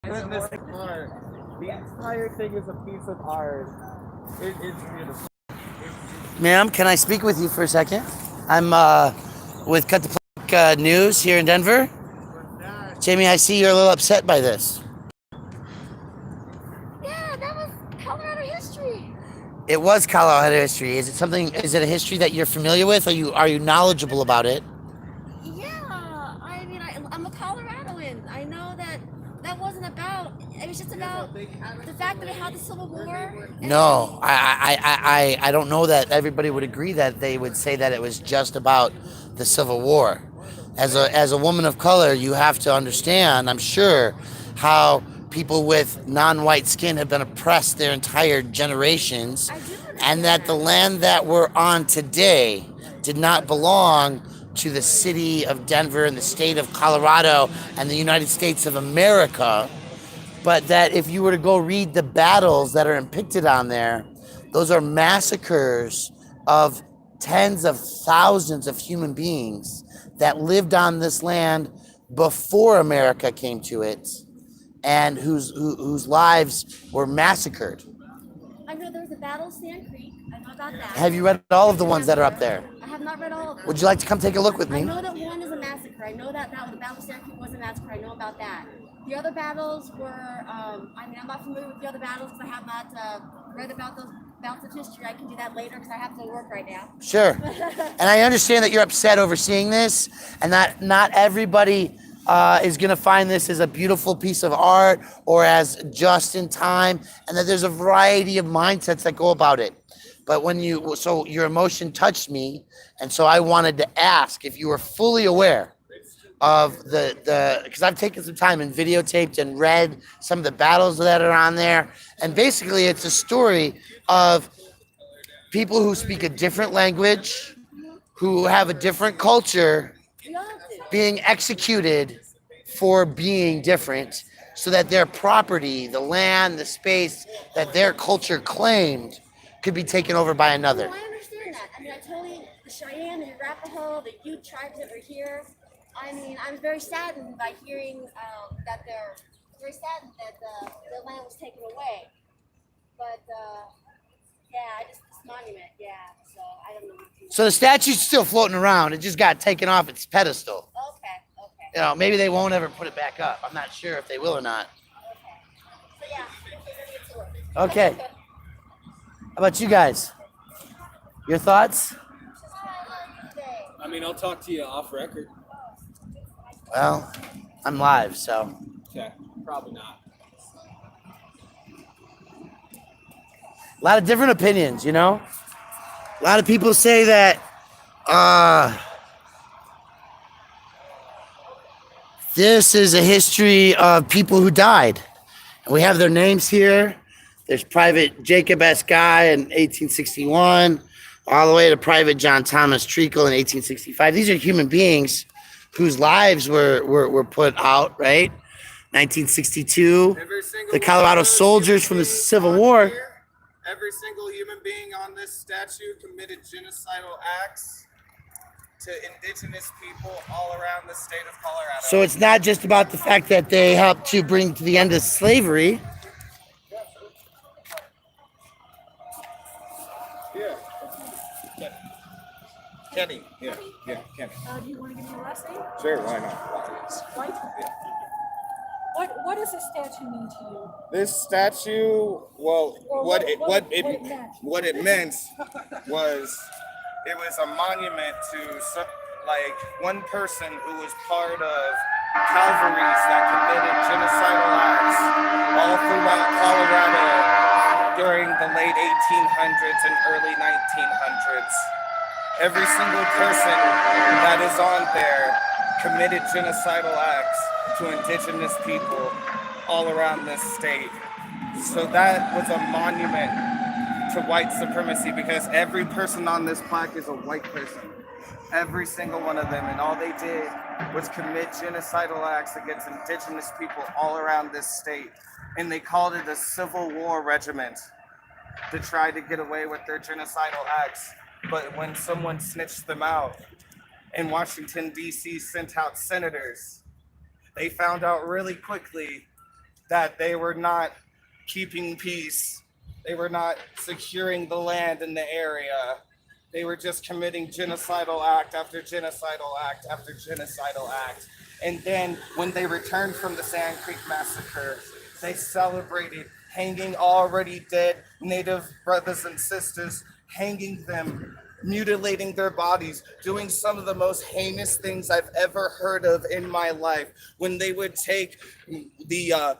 This art, the entire thing is a piece of art. It's beautiful. Ma'am, can I speak with you for a second? I'm with Cut The Plastic News here in Denver. Jamie, I see you're a little upset by this. Yeah, that was Colorado history. It was Colorado history. Is it something? Is it a history that you're familiar with? Are you knowledgeable about it? Yeah, I mean, I'm a Coloradoan. I know that wasn't about. It was just about the fact that we had the Civil War. No, I don't know that everybody would agree that they would say that it was just about the Civil War. As a woman of color, you have to understand, I'm sure, how people with non-white skin have been oppressed their entire generations, and that the land that we're on today did not belong to the city of Denver and the state of Colorado and the United States of America, but that if you were to go read the battles that are depicted on there, those are massacres of tens of thousands of human beings that lived on this land before America came to it, and whose lives were massacred. I know there was a battle of Sand Creek. I know about that. Have you read all of the ones that are up there? I have not read all of them. Would you like to come take a look with me? I know that one is a massacre. I know that the battle of Sand Creek was a massacre. I know about that. The other battles were, I'm not familiar with the other battles because I have not read about those bouts of history. I can do that later because I have to work right now. Sure. And I understand that you're upset over seeing this, and that not everybody is going to find this as a beautiful piece of art or as just in time, and that there's a variety of mindsets that go about it. But so your emotion touched me, and so I wanted to ask if you were fully aware of because I've taken some time and videotaped and read some of the battles that are on there, and basically it's a story of people who speak a different language, who have a different culture, being executed for being different, so that their property, the land, the space that their culture claimed, could be taken over by another. No, I understand that. I mean, I totally, the Cheyenne, the Arapaho, the Ute tribes that were here. I mean, I was very saddened by hearing that the land was taken away. But yeah, this monument, yeah. So I don't know. So the statue's still floating around. It just got taken off its pedestal. Okay. Maybe they won't ever put it back up. I'm not sure if they will or not. Okay. So yeah, we're gonna get to it. Okay. How about you guys? Your thoughts? I mean, I'll talk to you off record. Well, I'm live, so. Okay, probably not. A lot of different opinions, you know? A lot of people say that this is a history of people who died. And we have their names here. There's Private Jacob S. Guy in 1861, all the way to Private John Thomas Treacle in 1865. These are human beings whose lives were put out, right? 1962, the Colorado soldiers from the Civil War. Every single human being on this statue committed genocidal acts to indigenous people all around the state of Colorado. So it's not just about the fact that they helped to bring to the end of slavery. Yeah. Kenny. Yeah, Kenny. Do you want to give me your last name? Sure, why not? White? Yeah. What does this statue mean to you? This statue, well, Or what it meant was it was a monument to like one person who was part of Calvaries that committed genocidal acts all throughout Colorado during the late 1800s and early 1900s. Every single person that is on there committed genocidal acts to indigenous people all around this state. So that was a monument to white supremacy, because every person on this plaque is a white person. Every single one of them, and all they did was commit genocidal acts against indigenous people all around this state. And they called it a Civil War regiment to try to get away with their genocidal acts. But when someone snitched them out and Washington, D.C. sent out senators, they found out really quickly that they were not keeping peace. They were not securing the land in the area. They were just committing genocidal act after genocidal act after genocidal act. And then when they returned from the Sand Creek Massacre, they celebrated hanging already dead Native brothers and sisters, hanging them, mutilating their bodies, doing some of the most heinous things I've ever heard of in my life. When they would take the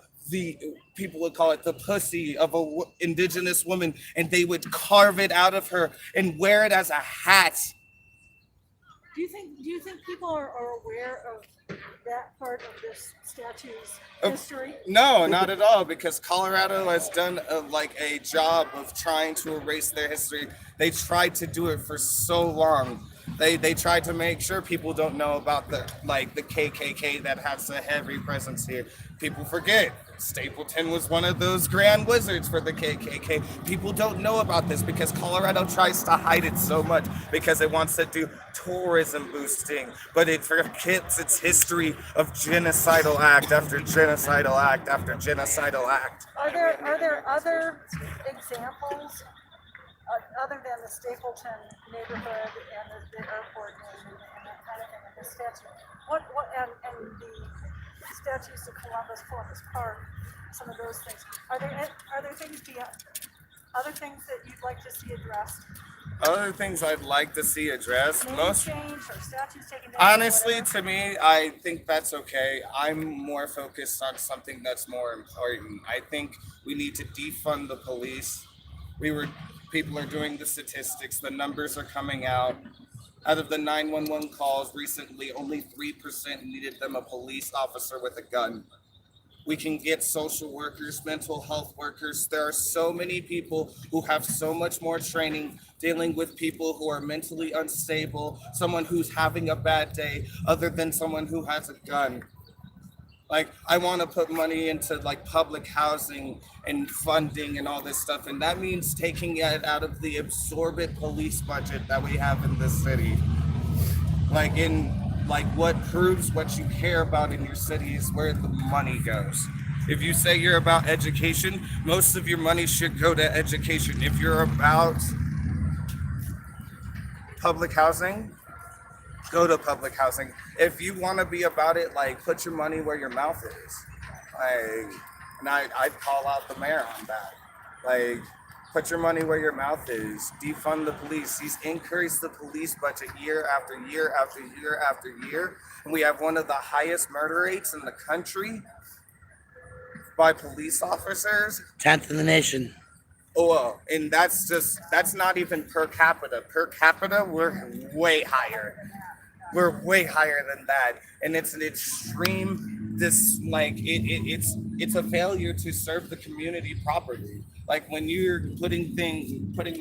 people would call it the pussy of a indigenous woman, and they would carve it out of her and wear it as a hat. Do you think people are aware of that part of this statue's Of- history? No, not at all, because Colorado has done a job of trying to erase their history. They tried to do it for so long. They tried to make sure people don't know about the KKK that has a heavy presence here. People forget Stapleton was one of those grand wizards for the KKK. People don't know about this because Colorado tries to hide it so much because it wants to do tourism boosting, but it forgets its history of genocidal act after genocidal act after genocidal act. Are there other examples other than the Stapleton neighborhood and the airport and that kind of thing in this statue? What and the statues of Columbus Park, some of those things. Are there things beyond other things that you'd like to see addressed? Other things I'd like to see addressed. Names changed or statues taken down? Honestly, to me, I think that's okay. I'm more focused on something that's more important. I think we need to defund the police. People are doing the statistics. The numbers are coming out. Out of the 911 calls recently, only 3% needed them a police officer with a gun. We can get social workers, mental health workers. There are so many people who have so much more training dealing with people who are mentally unstable, someone who's having a bad day, other than someone who has a gun. Like, I want to put money into like public housing and funding and all this stuff, and that means taking it out of the absorbent police budget that we have in this city. Like what proves what you care about in your city is where the money goes. If you say you're about education, most of your money should go to education. If you're about public housing, go to public housing. If you want to be about it, like, put your money where your mouth is. And I'd call out the mayor on that. Like, put your money where your mouth is. Defund the police. He's increased the police budget year after year after year after year. And we have one of the highest murder rates in the country by police officers. 10th in the nation. Oh, and that's not even per capita. Per capita, we're way higher. We're way higher than that, and it's an extreme. It's a failure to serve the community properly. Like, when you're putting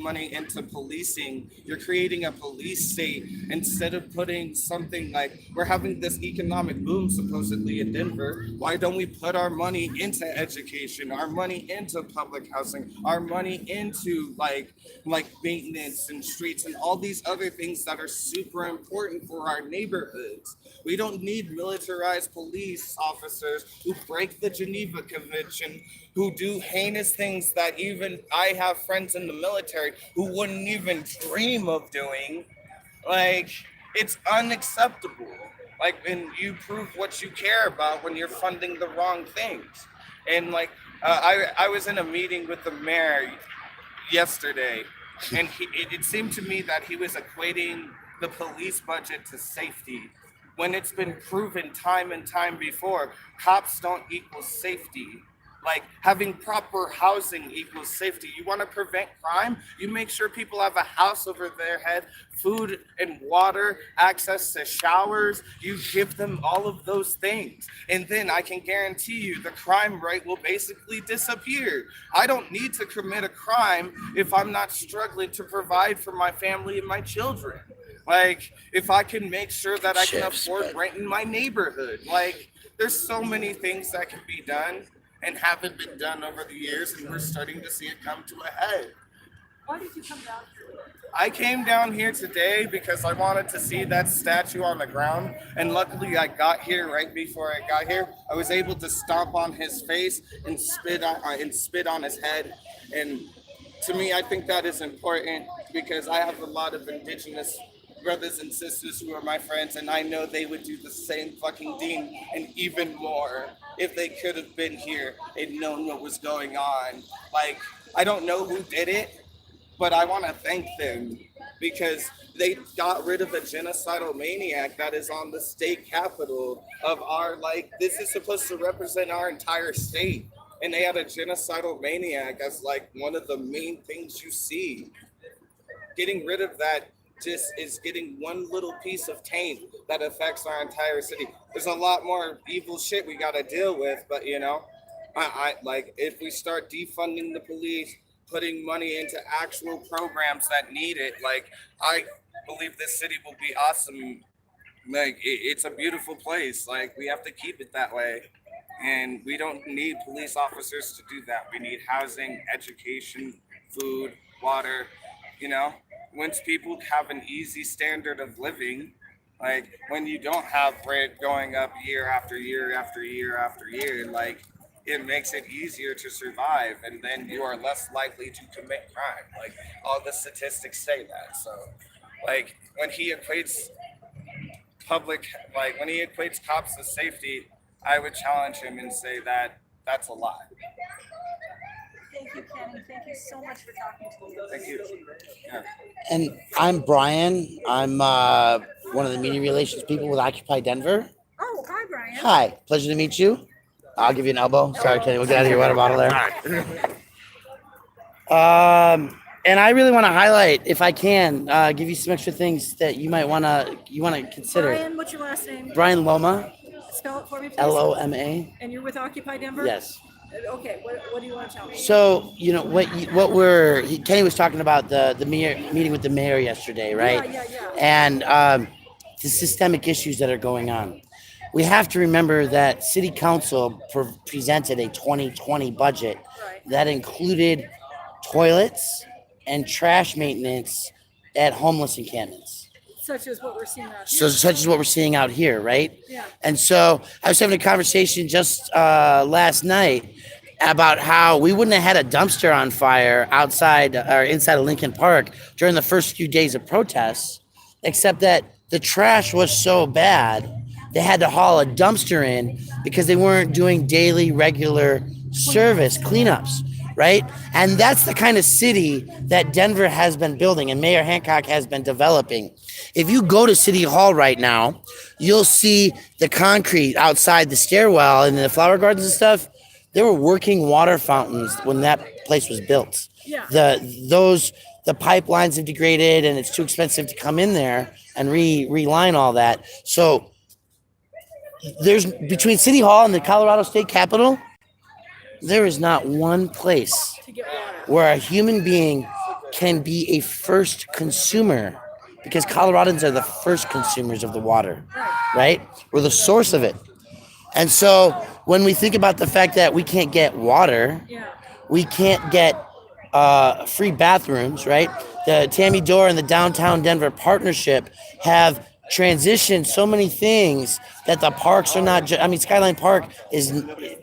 money into policing, you're creating a police state instead of putting something like, we're having this economic boom supposedly in Denver. Why don't we put our money into education, our money into public housing, our money into like maintenance and streets and all these other things that are super important for our neighborhoods? We don't need militarized police officers who break the Geneva Convention, who do heinous things that even I have friends in the military who wouldn't even dream of doing. Like, it's unacceptable. Like, when you prove what you care about when you're funding the wrong things. And like, I was in a meeting with the mayor yesterday, and it seemed to me that he was equating the police budget to safety, when it's been proven time and time before, cops don't equal safety. Like, having proper housing equals safety. You want to prevent crime? You make sure people have a house over their head, food and water, access to showers. You give them all of those things. And then I can guarantee you the crime rate will basically disappear. I don't need to commit a crime if I'm not struggling to provide for my family and my children. Like, if I can make sure that I can afford rent in my neighborhood. Like, there's so many things that can be done and haven't been done over the years, and we're starting to see it come to a head. Why did you come down here? I came down here today because I wanted to see that statue on the ground, and luckily I got here right before I got here. I was able to stomp on his face and spit on his head, and to me, I think that is important because I have a lot of indigenous brothers and sisters who are my friends, and I know they would do the same fucking thing and even more if they could have been here and known what was going on. Like, I don't know who did it, but I want to thank them because they got rid of a genocidal maniac that is on the state capital of our, like, this is supposed to represent our entire state. And they had a genocidal maniac as like one of the main things you see. Getting rid of that just is getting one little piece of taint that affects our entire city. There's a lot more evil shit we got to deal with, but you know, I like if we start defunding the police, putting money into actual programs that need it, like I believe this city will be awesome. Like it's a beautiful place. Like we have to keep it that way. And we don't need police officers to do that. We need housing, education, food, water. You know, once people have an easy standard of living, like when you don't have rent going up year after year after year after year, like it makes it easier to survive, and then you are less likely to commit crime. Like all the statistics say that. So, like when he equates cops to safety, I would challenge him and say that that's a lie. Thank you, Kenny. Thank you so much for talking to me. Thank you. Yeah. And I'm Brian. I'm one of the media relations people with Occupy Denver. Oh, hi, Brian. Hi, pleasure to meet you. I'll give you an elbow. Sorry, Kenny. We'll get out of your water bottle there. And I really want to highlight, if I can, give you some extra things that you might want to consider. Brian, what's your last name? Brian Loma. Spell it for me, please. Loma. And you're with Occupy Denver? Yes. Okay, what do you want to tell me? So, you know, Kenny was talking about the mayor, meeting with the mayor yesterday, right? Yeah. And the systemic issues that are going on. We have to remember that City Council presented a 2020 budget that included toilets and trash maintenance at homeless encampments. Such as what we're seeing out here. So, such as what we're seeing out here, right? Yeah. And so I was having a conversation just last night about how we wouldn't have had a dumpster on fire outside or inside of Lincoln Park during the first few days of protests, except that the trash was so bad they had to haul a dumpster in because they weren't doing daily, regular service cleanups. Right? And that's the kind of city that Denver has been building and Mayor Hancock has been developing. If you go to City Hall right now, you'll see the concrete outside the stairwell and the flower gardens and stuff. There were working water fountains when that place was built. Yeah. The pipelines have degraded and it's too expensive to come in there and reline all that. So there's between City Hall and the Colorado State Capitol, there is not one place where a human being can be a first consumer, because Coloradans are the first consumers of the water, right? We're the source of it. And so when we think about the fact that we can't get water, we can't get free bathrooms, right? The Tammy Dorr and the Downtown Denver Partnership have transitioned so many things that the parks are not Skyline Park is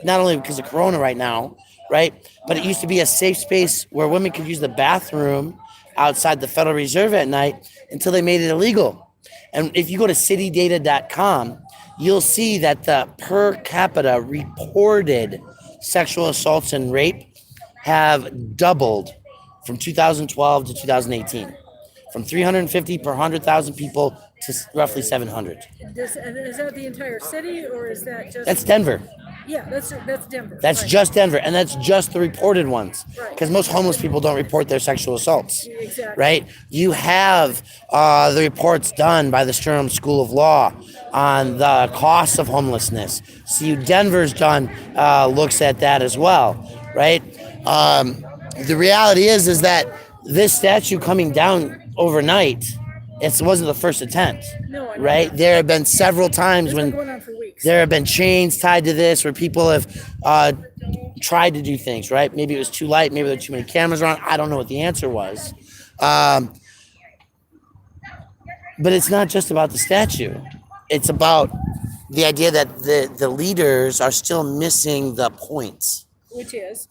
not only because of Corona right now, right? But it used to be a safe space where women could use the bathroom outside the Federal Reserve at night until they made it illegal. And if you go to citydata.com, you'll see that the per capita reported sexual assaults and rape have doubled from 2012 to 2018, from 350 per 100,000 people to roughly 700. Is that the entire city, or is that just? That's Denver. Yeah, that's Denver. That's just Denver, and that's just the reported ones. Because most homeless people don't report their sexual assaults. Exactly. Right? You have the reports done by the Sturm School of Law on the costs of homelessness. CU Denver's done looks at that as well, right? The reality is that this statue coming down overnight It wasn't the first attempt, No, I know right? that. There have been several times It's been when going on for weeks. there have been chains tied to this where people have tried to do things, right? Maybe it was too light. Maybe there were too many cameras around. I don't know what the answer was. But it's not just about the statue. It's about the idea that the leaders are still missing the points,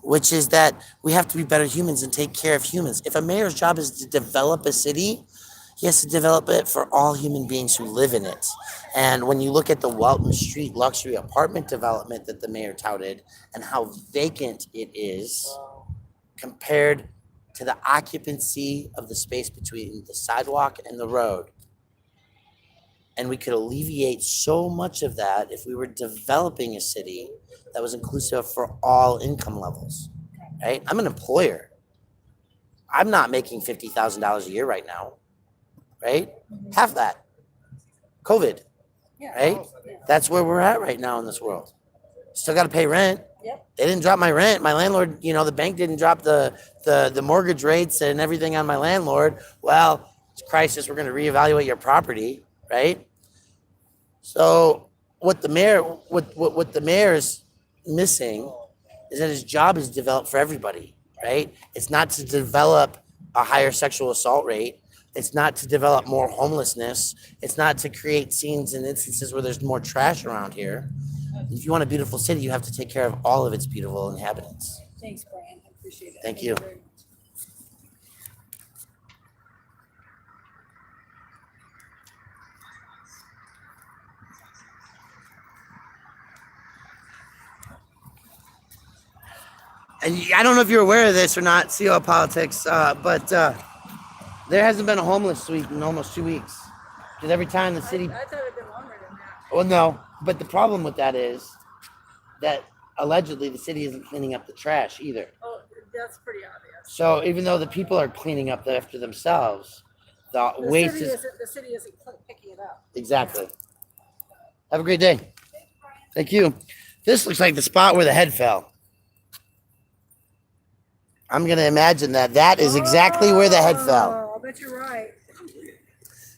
Which is that we have to be better humans and take care of humans. If a mayor's job is to develop a city, he has to develop it for all human beings who live in it. And when you look at the Walton Street luxury apartment development that the mayor touted and how vacant it is compared to the occupancy of the space between the sidewalk and the road. And we could alleviate so much of that if we were developing a city that was inclusive for all income levels, right? I'm an employer. I'm not making $50,000 a year right now, right? Half that. COVID, right? That's where we're at right now in this world. Still got to pay rent. Yep. They didn't drop my rent. My landlord, the bank didn't drop the mortgage rates and everything on my landlord. Well, it's a crisis. We're going to reevaluate your property, right? So what the mayor is missing is that his job is developed for everybody, right? It's not to develop a higher sexual assault rate. It's not to develop more homelessness. It's not to create scenes and instances where there's more trash around here. If you want a beautiful city, you have to take care of all of its beautiful inhabitants. Thanks, Brian. I appreciate it. Thank you. very much. And I don't know if you're aware of this or not, CO politics, but there hasn't been a homeless week in almost 2 weeks. Because every time the city, I thought it'd been longer than that. well, no, but the problem with that is that allegedly the city isn't cleaning up the trash either. Oh, that's pretty obvious. So even though the people are cleaning up after themselves, the The waste city is isn't, the city isn't picking it up. exactly. Have a great day. Thank you. This looks like the spot where the head fell. I'm going to imagine that is exactly where the head fell. Oh, I bet you're right.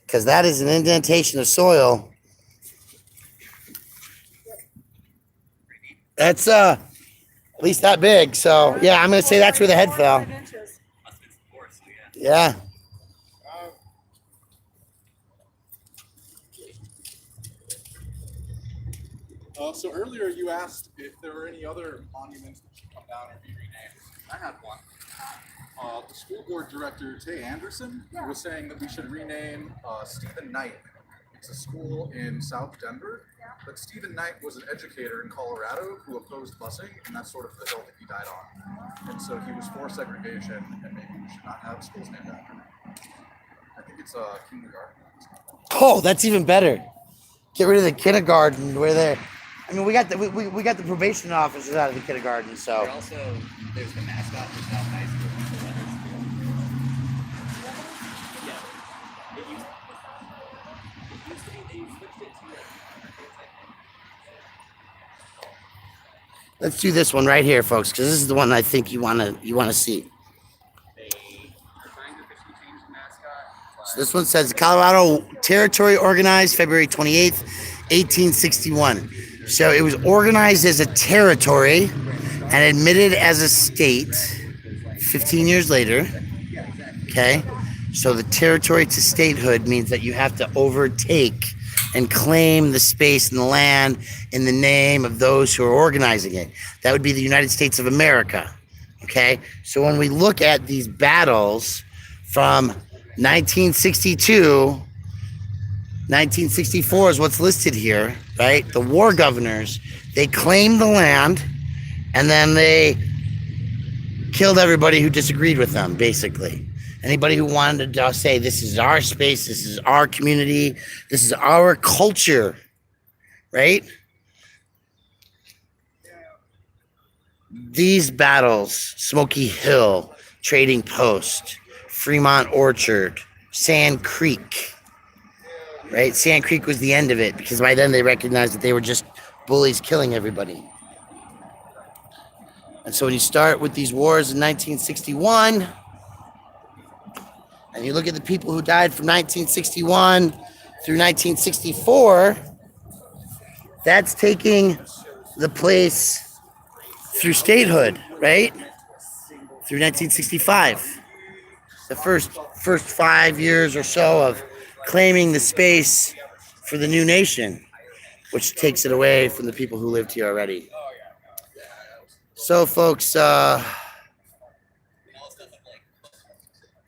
Because that is an indentation of soil. That's at least that big. So yeah, I'm going to say that's where the head fell. 5 inches. Yeah. So earlier you asked if there were any other monuments that should come down or be renamed. I had one. The school board director, Tay Anderson, was saying that we should rename Stephen Knight. It's a school in South Denver, but Stephen Knight was an educator in Colorado who opposed busing, and that's sort of the hill that he died on. And so he was for segregation, and maybe we should not have schools named after him. I think it's kindergarten. Oh, that's even better. Get rid of the kindergarten where they're. I mean, we got the probation officers out of the kindergarten, so. There's the mascot for South High School. Yeah. It used to be, they switched it to Let's do this one right here, folks, because this is the one I think you wanna see. they are trying to officially change the mascot. So this one says Colorado Territory organized February 28th, 1861. So it was organized as a territory and admitted as a state 15 years later. Okay. So the territory to statehood means that you have to overtake and claim the space and the land in the name of those who are organizing it. That would be the United States of America. Okay. So when we look at these battles from 1962, 1964 is what's listed here, right? The war governors, they claimed the land and then they killed everybody who disagreed with them, basically. Anybody who wanted to say, this is our space, this is our community, this is our culture, right? These battles, Smoky Hill, Trading Post, Fremont Orchard, Sand Creek, right? Sand Creek was the end of it because by then they recognized that they were just bullies killing everybody. And so when you start with these wars in 1961, and you look at the people who died from 1961 through 1964, that's taking the place through statehood, right? Through 1965. The first 5 years or so of claiming the space for the new nation, which takes it away from the people who lived here already. So, folks,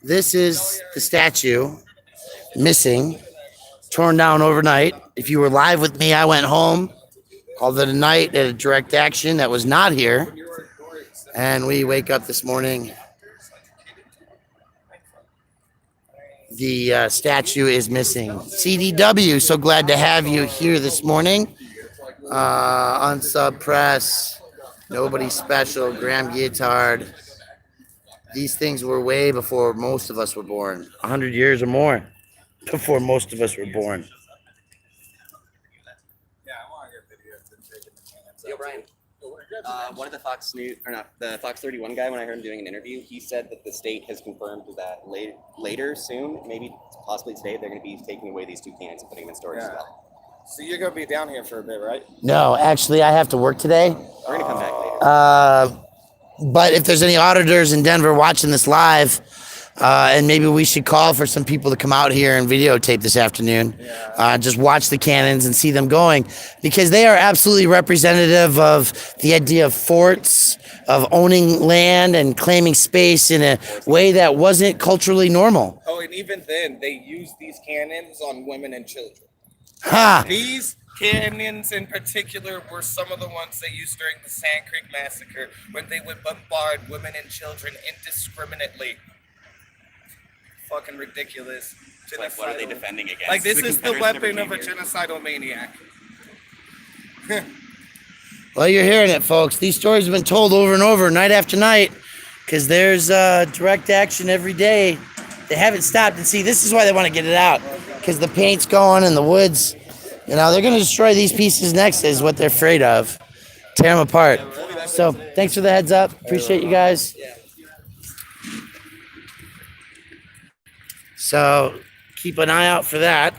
this is the statue missing, torn down overnight. If you were live with me, I went home, called it a night at a direct action that was not here. And we wake up this morning. The statue is missing. CDW, so glad to have you here this morning. Unsub Press, Nobody Special, Graham Guittard. These things were way before most of us were born. 100 years or more before most of us were born. Yo, Brian. One of the Fox News, or not, the Fox 31 guy, when I heard him doing an interview, he said that the state has confirmed that later, soon, maybe possibly today, they're going to be taking away these 2 cans and putting them in storage as well. So you're gonna be down here for a bit, right? No, actually, I have to work today. We're going to come back later. But if there's any auditors in Denver watching this live, and maybe we should call for some people to come out here and videotape this afternoon. Just watch the cannons and see them going, because they are absolutely representative of the idea of forts, of owning land and claiming space in a way that wasn't culturally normal. Oh, and even then, they used these cannons on women and children. Ha! These cannons in particular were some of the ones they used during the Sand Creek Massacre, when they would bombard women and children indiscriminately. Fucking ridiculous. Like, what are they defending against? Like, this is the Confederates weapon never of a came here. genocidal maniac. Well, you're hearing it, folks. These stories have been told over and over, night after night, because there's direct action every day. They haven't stopped. And see, this is why they want to get it out, because the paint's going and the wood's, you know, they're going to destroy these pieces next, is what they're afraid of. Tear them apart. So, thanks for the heads up. Appreciate you guys. So, keep an eye out for that.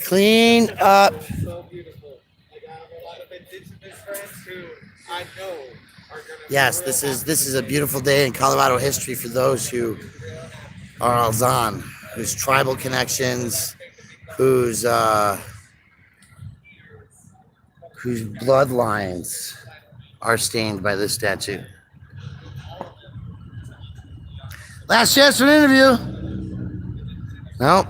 Clean up. So beautiful. I got a lot of indigenous friends who I know are gonna. Yes, this is a beautiful day in Colorado history for those who are Alzan, whose tribal connections, whose bloodlines are stained by this statue. Last chance for an interview. Nope.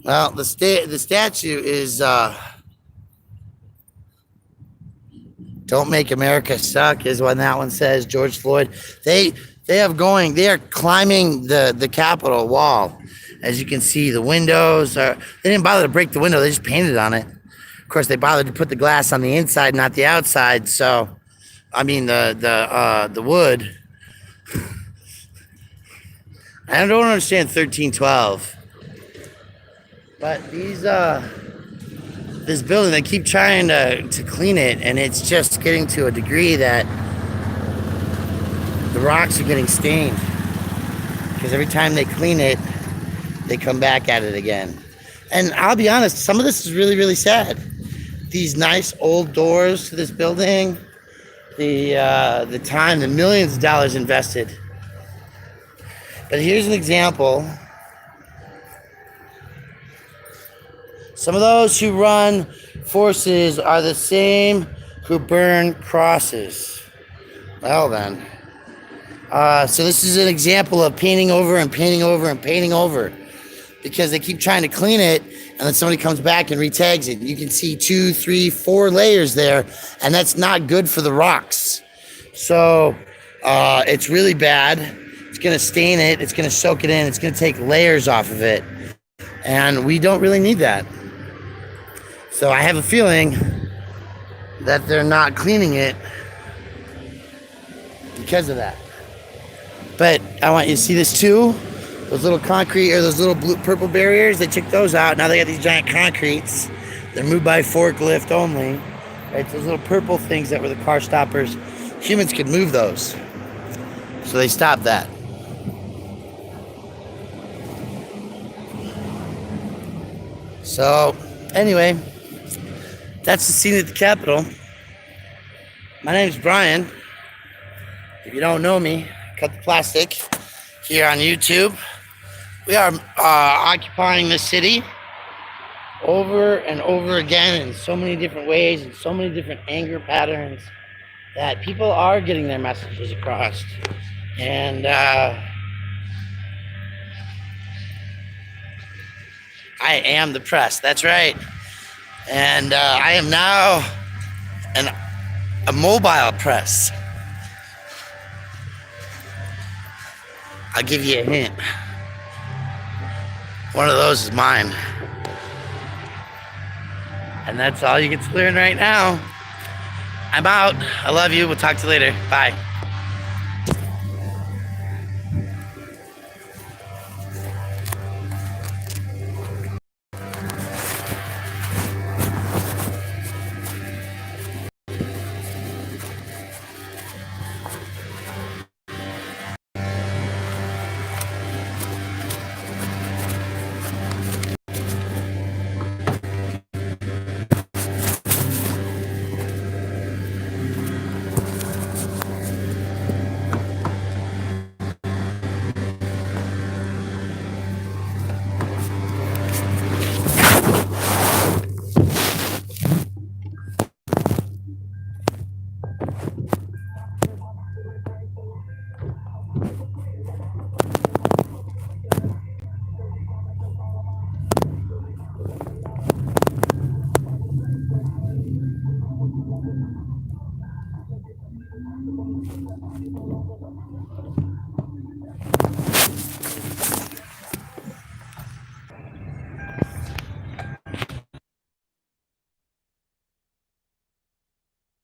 Well, the statue is "Don't Make America Suck" is what that one says. George Floyd. They are climbing the Capitol wall. As you can see, the windows they didn't bother to break the window, they just painted on it. Of course, they bothered to put the glass on the inside, not the outside. So, I mean the wood. I don't understand 1312. But this building, they keep trying to clean it, and it's just getting to a degree that the rocks are getting stained. Because every time they clean it, they come back at it again. And I'll be honest, some of this is really, really sad. These nice old doors to this building, the time, the millions of dollars invested. But here's an example. Some of those who run forces are the same who burn crosses. Well then. So this is an example of painting over and painting over and painting over. Because they keep trying to clean it, and then somebody comes back and retags it. You can see 2, 3, 4 layers there, and that's not good for the rocks. So it's really bad. It's going to stain it. It's going to soak it in. It's going to take layers off of it. And we don't really need that. So I have a feeling that they're not cleaning it because of that. But I want you to see this too. Those little concrete or those little blue purple barriers, they took those out. Now they got these giant concretes They're moved by forklift only. Right? Those little purple things that were the car stoppers. Humans could move those. So they stopped that. So, anyway, that's the scene at the Capitol. My name's Brian. If you don't know me, Cut the Plastic here on YouTube. We are occupying the city over and over again in so many different ways and so many different anger patterns that people are getting their messages across. And I am the press. That's right. And I am now a mobile press. I'll give you a hint. One of those is mine. And that's all you get to learn right now. I'm out. I love you. We'll talk to you later. Bye.